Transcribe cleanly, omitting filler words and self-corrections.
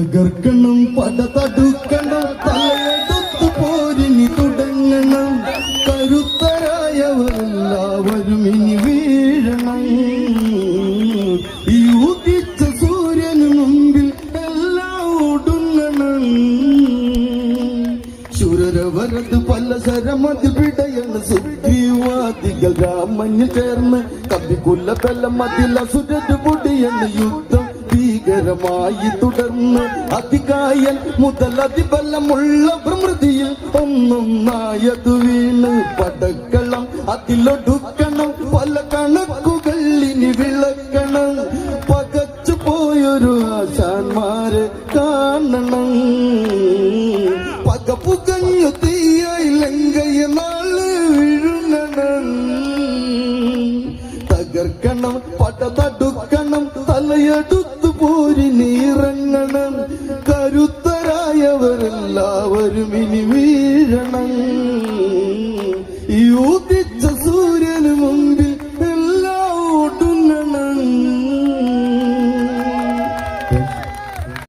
തകർക്കണം പട തടുക്കണം തലയെടുത്ത് പോരിനി തുടങ്ങണം കരുത്തരായവരെല്ലാവരും ഇനി വീഴണം ഈ ഉദിച്ച സൂര്യന് മുമ്പിൽ എല്ലാം ഒടുങ്ങണം ശൂരരവരത് പല ശരമതിൽ പിടയണ് സുഗ്രീവാദികൾ രാമന് ചേർന്ന് കവികുല ബലം അതിൽ അസുരര് പൊടിയണ് യുദ്ധം ഭീകരമായി തുടർന്ന് അതികായൻ മുതൽ അതിബലമുള്ള പ്രമൃതിയിൽ ഒന്നൊന്നായതു വീണ് പടക്കളം അതിലൊടുക്കണം പല കണക്കുകൾ ഇനി വിളക്കണം പകച്ചു പോയൊരു ആശാന്മാരെ കാണണം പക പുകഞ്ഞു തീയായി ലങ്കയ നാള് വീഴുന്നണം തകർക്കണം പട തടുക്കണം തലയെടുത്തു പോരിനിറങ്ങണം കരുത്തരായവരെല്ലാവരും ഇനി വീഴണം.